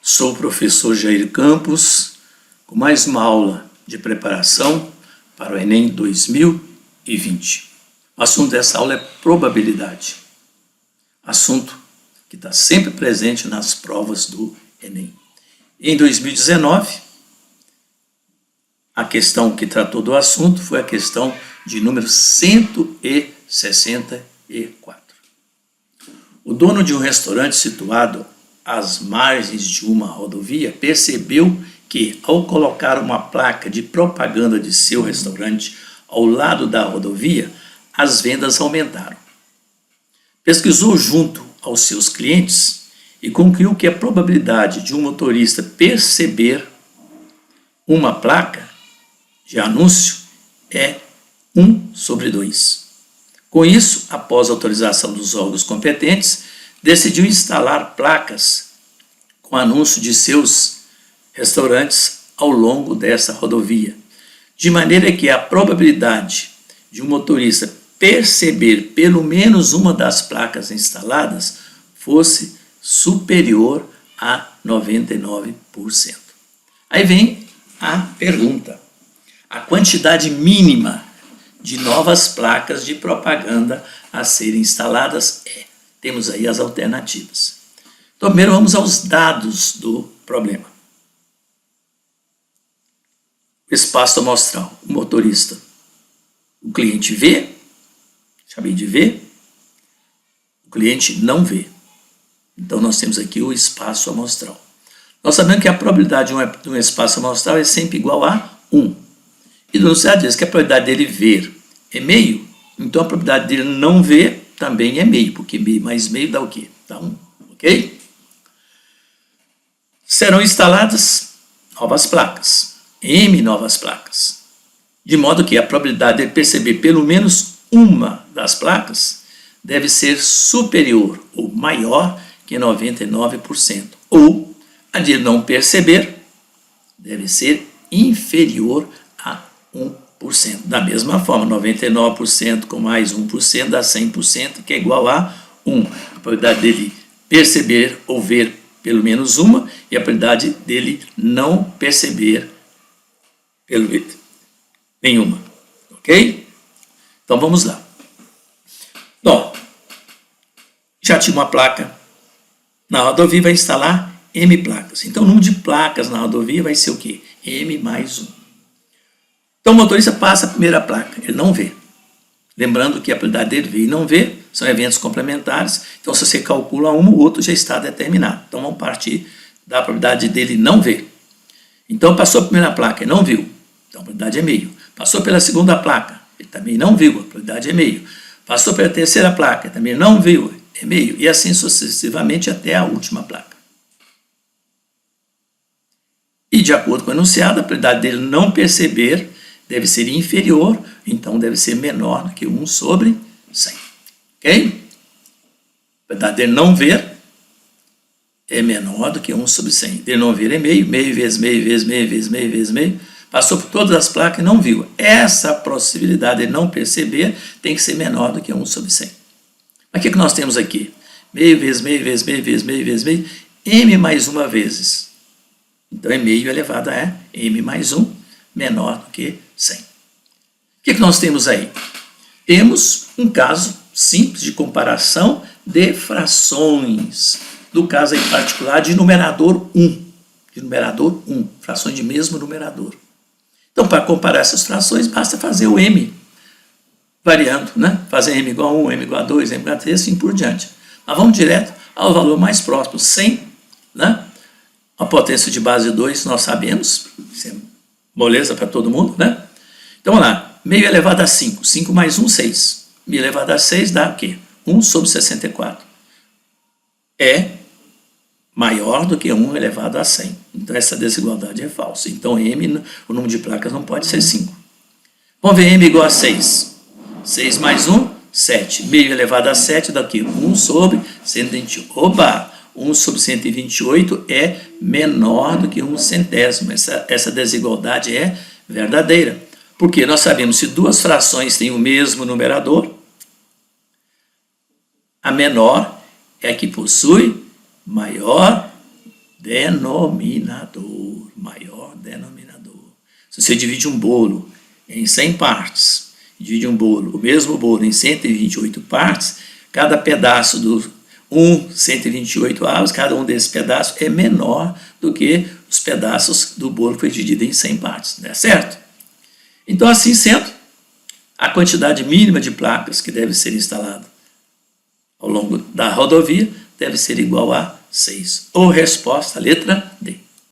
Sou o professor Jair Campos, com mais uma aula de preparação para o Enem 2020. O assunto dessa aula é probabilidade, assunto que está sempre presente nas provas do Enem. Em 2019, a questão que tratou do assunto foi a questão de número 164. O dono de um restaurante situado às margens de uma rodovia percebeu que, ao colocar uma placa de propaganda de seu restaurante ao lado da rodovia, as vendas aumentaram. Pesquisou junto aos seus clientes e concluiu que a probabilidade de um motorista perceber uma placa de anúncio é 1/2. Com isso, após autorização dos órgãos competentes, decidiu instalar placas com anúncio de seus restaurantes ao longo dessa rodovia, de maneira que a probabilidade de um motorista perceber pelo menos uma das placas instaladas fosse superior a 99%. Aí vem a pergunta: a quantidade mínima de novas placas de propaganda a serem instaladas é. Temos aí as alternativas. Então, primeiro vamos aos dados do problema. O espaço amostral, o motorista. O cliente vê, acabei de ver, o cliente não vê. Então, nós temos aqui o espaço amostral. Nós sabemos que a probabilidade de um espaço amostral é sempre igual a 1. E no enunciado diz que a probabilidade dele ver é meio, então a probabilidade dele não ver também é meio, porque meio mais meio dá o quê? Dá 1, ok? Serão instaladas novas placas, M novas placas, de modo que a probabilidade de perceber pelo menos uma das placas deve ser superior ou maior que 99%, ou a de não perceber deve ser inferior a 1%. Da mesma forma, 99% com mais 1% dá 100%, que é igual a 1. A probabilidade dele perceber ou ver pelo menos uma e a probabilidade dele não perceber nenhuma. Ok? Então vamos lá. Bom, já tinha uma placa na rodovia, vai instalar M placas. Então o número de placas na rodovia vai ser o quê? M mais 1. Então o motorista passa a primeira placa, ele não vê. Lembrando que a probabilidade dele ver e não ver são eventos complementares, então se você calcula um, o outro já está determinado. Então vamos partir da probabilidade dele não ver. Então passou a primeira placa e não viu, então a probabilidade é meio. Passou pela segunda placa, ele também não viu, a probabilidade é meio. Passou pela terceira placa, também não viu, é meio. E assim sucessivamente até a última placa. E de acordo com o enunciado, a probabilidade dele não perceber deve ser inferior, então deve ser menor do que 1/100. Ok? A probabilidade dele não ver é menor do que 1/100. Dele não ver é meio, meio vezes meio, vezes meio, vezes meio, vezes meio. Passou por todas as placas e não viu. Essa possibilidade de não perceber tem que ser menor do que 1/100. Mas o que nós temos aqui? Meio vezes meio, vezes meio, vezes meio, vezes meio, M mais 1 vezes. Então é meio elevado a M mais 1 menor do que 100. O que nós temos aí? Temos um caso simples de comparação de frações. No caso aí particular de numerador 1. De numerador 1. Frações de mesmo numerador. Então, para comparar essas frações, basta fazer o M variando, né? Fazer M igual a 1, M igual a 2, M igual a 3, assim por diante. Mas vamos direto ao valor mais próximo, 100, né? A potência de base 2, nós sabemos, isso é moleza para todo mundo, né? Então, vamos lá, meio elevado a 5, 5 mais 1, 6. Meio elevado a 6 dá o quê? 1/64. É maior do que 1 elevado a 100. Então, essa desigualdade é falsa. Então, M, o número de placas não pode ser 5. Vamos ver M igual a 6. 6 mais 1, 7. Meio elevado a 7 dá o quê? 1/128. Oba! 1/128 é menor do que 1/100. Essa desigualdade é verdadeira. Porque nós sabemos que se duas frações têm o mesmo numerador, a menor é a que possui maior denominador, maior denominador. Se você divide um bolo em 100 partes, divide um bolo, o mesmo bolo em 128 partes, cada pedaço do 128 avos, cada um desses pedaços é menor do que os pedaços do bolo que foi dividido em 100 partes, não é certo? Então, assim sendo, a quantidade mínima de placas que deve ser instalada ao longo da rodovia deve ser igual a 6. Ou resposta, letra D.